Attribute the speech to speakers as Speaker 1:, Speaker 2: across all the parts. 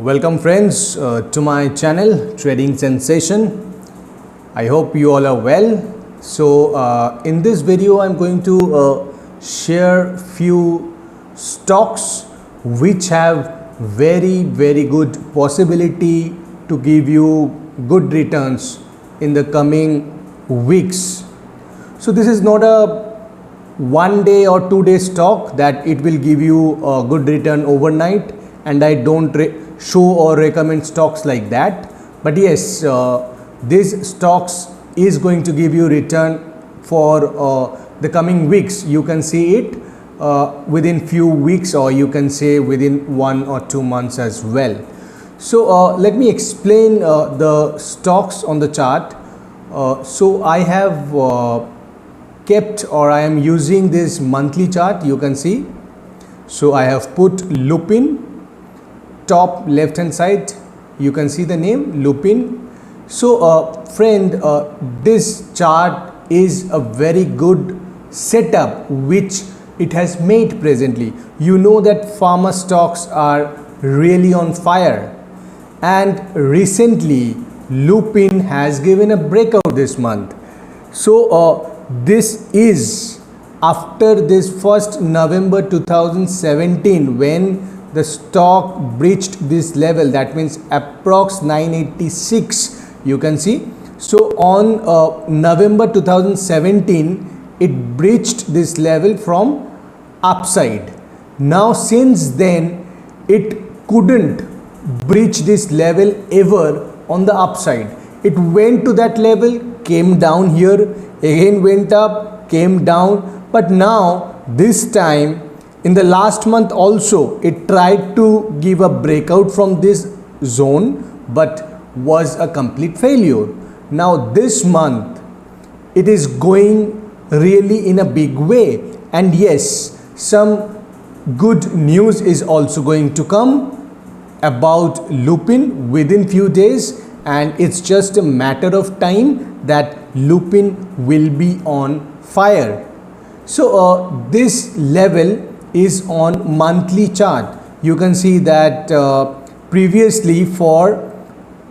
Speaker 1: Welcome friends to my channel Trading Sensation. I hope you all are well. So in this video I'm going to share few stocks which have very good possibility to give you good returns in the coming weeks. So this is not a 1 day or 2 day stock that it will give you a good return overnight, and I don't show or recommend stocks like that. But yes, these stocks is going to give you return for the coming weeks. You can see it within few weeks, or you can say within 1 or 2 months as well. So let me explain the stocks on the chart. So I have kept, or I am using this monthly chart, you can see. So I have put Lupin, top left hand side, you can see the name Lupin. So friend, this chart is a very good setup which it has made presently. You know that pharma stocks are really on fire, and recently Lupin has given a breakout this month. So this is after this 1st November 2017, when the stock breached this level, that means approx 986, you can see. So on November 2017 it breached this level from upside. Now since then it couldn't breach this level ever on the upside. It went to that level, came down here, again went up, came down, but now this time in the last month also it tried to give a breakout from this zone but was a complete failure. Now this month it is going really in a big way, and yes, some good news is also going to come about Lupin within few days, and it's just a matter of time that Lupin will be on fire. So this level is on monthly chart. You can see that previously for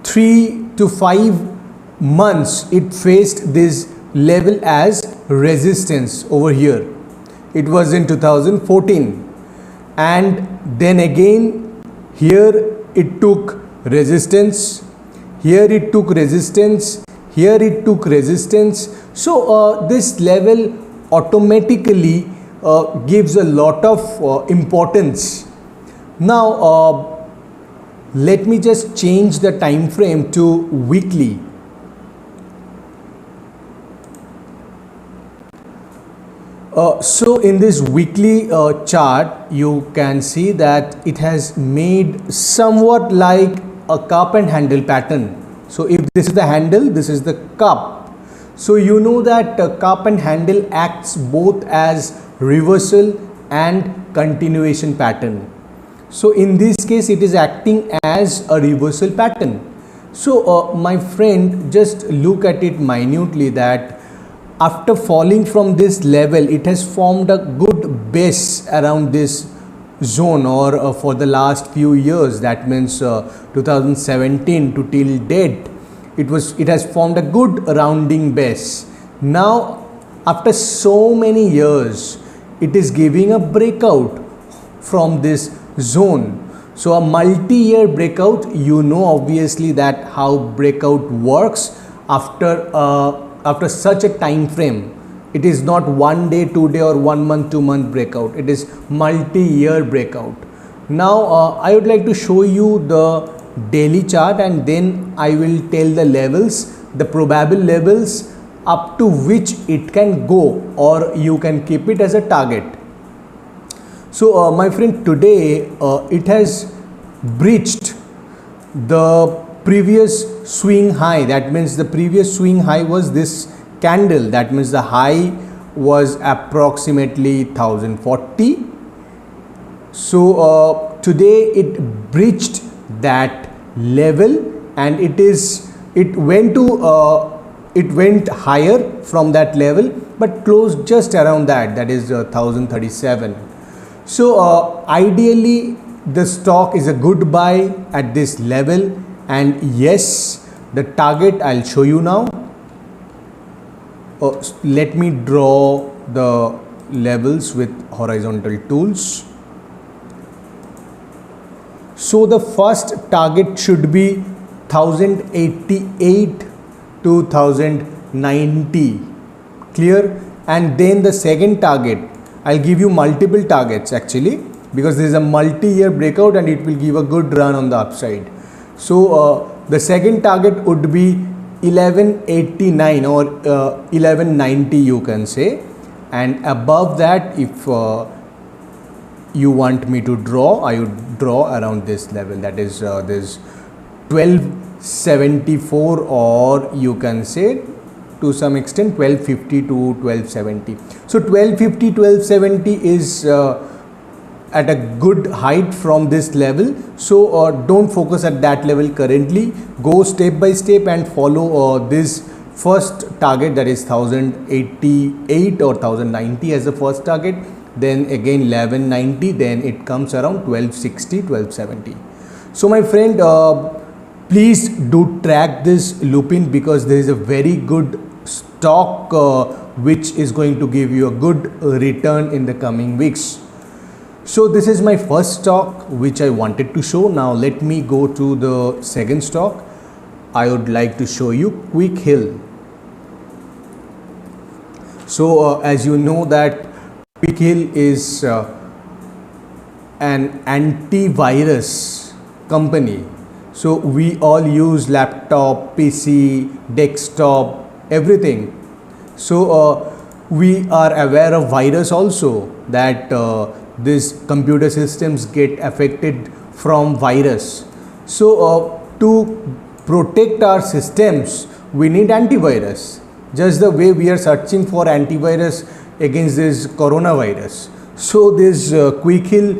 Speaker 1: 3 to 5 months it faced this level as resistance over here. It was in 2014, and then again here it took resistance, here it took resistance, here it took resistance. So this level automatically gives a lot of importance. Now let me just change the time frame to weekly. So in this weekly chart you can see that it has made somewhat like a cup and handle pattern. So if this is the handle, this is the cup. So you know that cup and handle acts both as reversal and continuation pattern. So in this case it is acting as a reversal pattern. So my friend, just look at it minutely, that after falling from this level it has formed a good base around this zone, or for the last few years, that means 2017 to till date, it has formed a good rounding base. Now after so many years it is giving a breakout from this zone. So a multi-year breakout, you know obviously that how breakout works after such a time frame. It is not 1 day, 2 day or 1 month, 2 month breakout. It is multi-year breakout. Now I would like to show you the daily chart, and then I will tell the levels, the probable levels up to which it can go, or you can keep it as a target. So my friend, today it has breached the previous swing high. That means the previous swing high was this candle. That means the high was approximately 1040. So today it breached that level, and it went higher from that level but closed just around that is 1037. So ideally the stock is a good buy at this level, and yes, the target I'll show you now. Let me draw the levels with horizontal tools. So the first target should be 1088 to 1090, clear? And then the second target, I'll give you multiple targets actually, because this is a multi-year breakout and it will give a good run on the upside. So the second target would be 1189 or 1190, you can say, and above that, if you want me to draw, I would draw around this level, that is this 1274, or you can say to some extent 1250 to 1270. So 1250 1270 is at a good height from this level, so don't focus at that level currently. Go step by step and follow this first target, that is 1088 or 1090 as the first target, then again 1190, then it comes around 1260 1270. So my friend, please do track this Lupin, because there is a very good stock which is going to give you a good return in the coming weeks. So this is my first stock which I wanted to show. Now let me go to the second stock. I would like to show you Quick Heal. So as you know that Quick Heal is an antivirus company. So we all use laptop, PC, desktop, everything. So we are aware of virus also, that these computer systems get affected from virus. So to protect our systems, we need antivirus, just the way we are searching for antivirus against this coronavirus. So this Quick Heal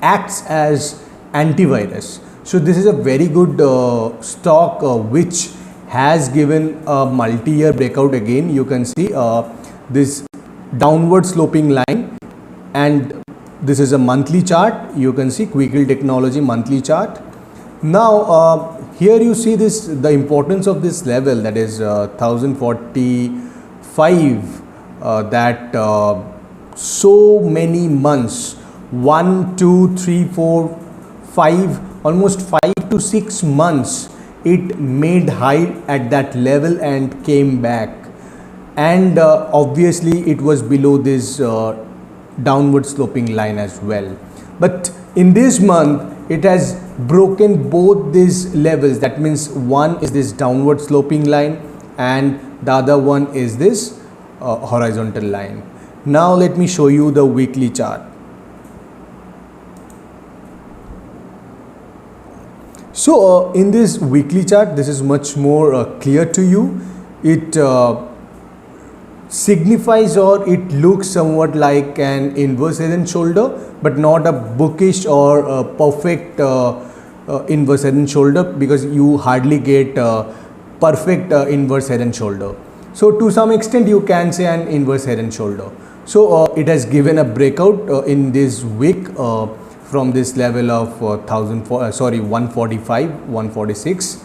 Speaker 1: acts as antivirus. So this is a very good stock which has given a multi-year breakout. Again, you can see this downward sloping line, and this is a monthly chart. You can see Quick Heal Technology monthly chart. Now here you see this, the importance of this level, that is 1045, that so many months, 1 2 3 4 5, almost 5 to 6 months it made high at that level and came back, and obviously it was below this downward sloping line as well. But in this month it has broken both these levels. That means one is this downward sloping line and the other one is this horizontal line. Now let me show you the weekly chart. So in this weekly chart, this is much more clear to you. It signifies, or it looks somewhat like an inverse head and shoulder, but not a bookish or a perfect inverse head and shoulder, because you hardly get perfect inverse head and shoulder. So to some extent you can say an inverse head and shoulder. So it has given a breakout in this week from this level of 145, 146,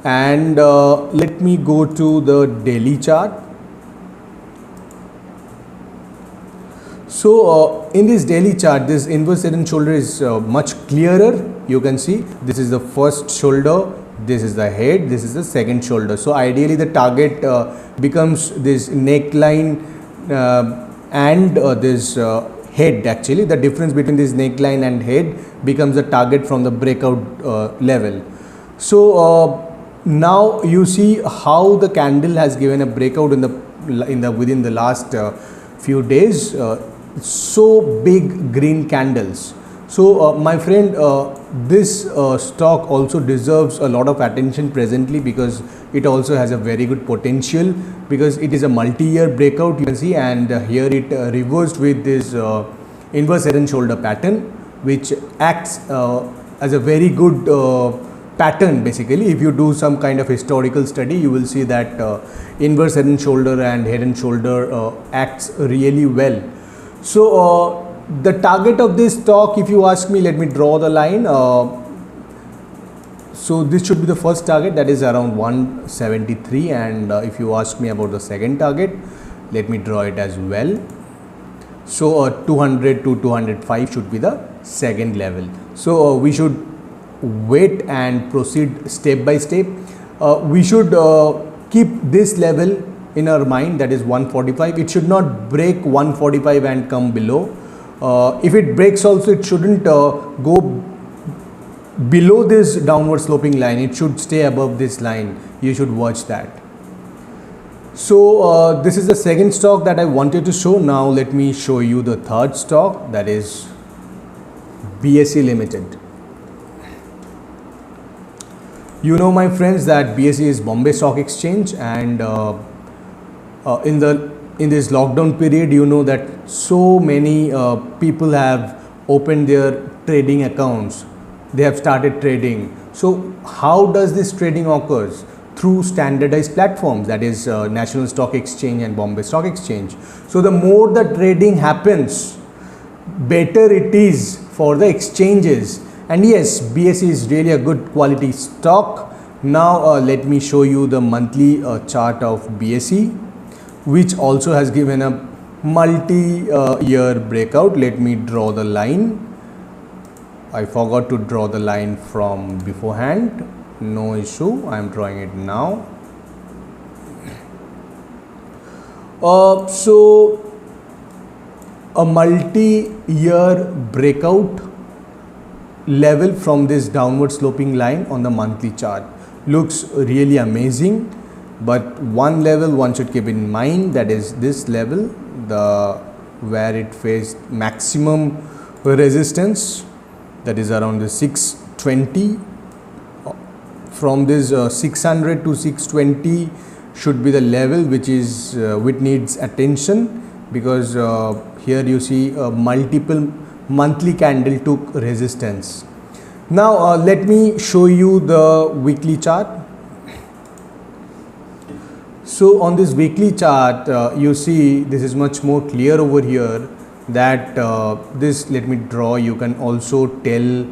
Speaker 1: and let me go to the daily chart. So in this daily chart, this inverse head and shoulder is much clearer. You can see this is the first shoulder, this is the head, this is the second shoulder. So ideally the target becomes this neckline and this head. Actually the difference between this neckline and head becomes the target from the breakout level. So now you see how the candle has given a breakout in the within the last few days. So big green candles. So my friend, this stock also deserves a lot of attention presently, because it also has a very good potential, because it is a multi-year breakout, you can see, and here it reversed with this inverse head and shoulder pattern, which acts as a very good pattern. Basically, if you do some kind of historical study, you will see that inverse head and shoulder acts really well. So The target of this stock, if you ask me, let me draw the line. So this should be the first target, that is around 173, and if you ask me about the second target, let me draw it as well. So 200 to 205 should be the second level. So we should wait and proceed step by step. We should keep this level in our mind, that is 145. It should not break 145 and come below. If it breaks also, it shouldn't go below this downward sloping line. It should stay above this line. You should watch that. So this is the second stock that I wanted to show. Now let me show you the third stock, that is BSE Limited. You know, my friends, that BSE is Bombay Stock Exchange, and in this lockdown period, you know that so many people have opened their trading accounts. They have started trading. So how does this trading occurs? Through standardized platforms, that is National Stock Exchange and Bombay Stock Exchange. So the more the trading happens, better it is for the exchanges. And yes, BSE is really a good quality stock. Now let me show you the monthly chart of BSE, which also has given a multi-year breakout. Let me draw the line. I forgot to draw the line from beforehand. No issue, I am drawing it now. So a multi-year breakout level from this downward sloping line on the monthly chart looks really amazing. But one level one should keep in mind, that is this level, where it faced maximum resistance, that is around the 620. From this 600 to 620 should be the level which needs attention, because here you see multiple monthly candle took resistance. Now let me show you the weekly chart. So on this weekly chart, you see this is much more clear over here, that this, let me draw, you can also tell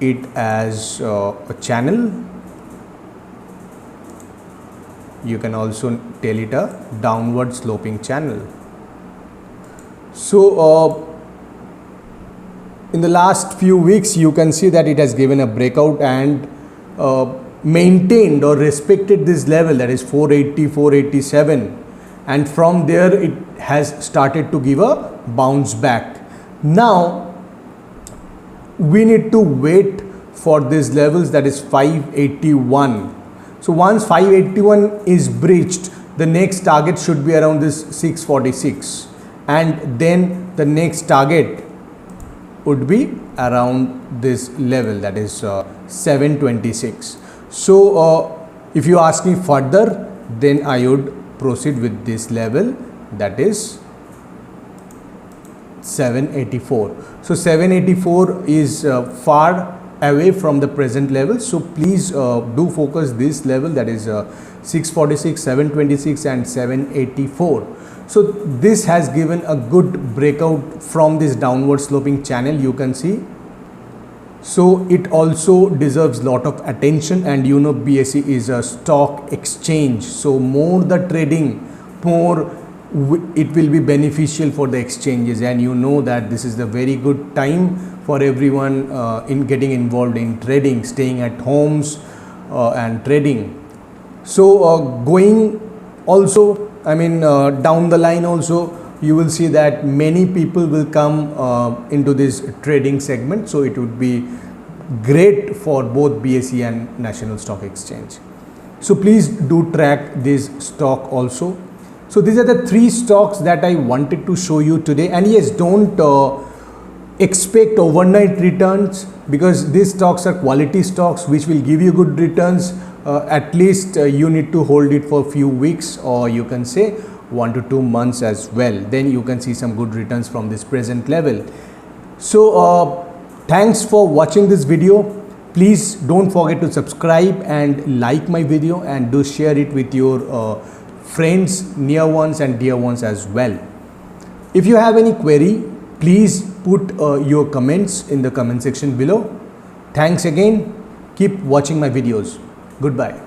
Speaker 1: it as a channel. You can also tell it a downward sloping channel. So in the last few weeks, you can see that it has given a breakout and maintained or respected this level, that is 480, 487, and from there it has started to give a bounce back. Now we need to wait for these levels, that is 581. So once 581 is breached, the next target should be around this 646, and then the next target would be around this level, that is 726. So if you ask me further, then I would proceed with this level, that is 784. So 784 is far away from the present level, so please do focus this level, that is 646, 726 and 784. So this has given a good breakout from this downward sloping channel, you can see. So it also deserves lot of attention, and you know BSE is a stock exchange, so more the trading, more it will be beneficial for the exchanges, and you know that this is the very good time for everyone in getting involved in trading, staying at homes and trading. So going also, I mean down the line also, you will see that many people will come into this trading segment, so it would be great for both BSE and National Stock Exchange. So please do track this stock also. So these are the three stocks that I wanted to show you today, and yes, don't expect overnight returns, because these stocks are quality stocks which will give you good returns. At least you need to hold it for a few weeks, or you can say 1 to 2 months as well, then you can see some good returns from this present level. So thanks for watching this video. Please don't forget to subscribe and like my video, and do share it with your friends, near ones and dear ones as well. If you have any query, Please put your comments in the comment section below. Thanks again. Keep watching my videos. Goodbye.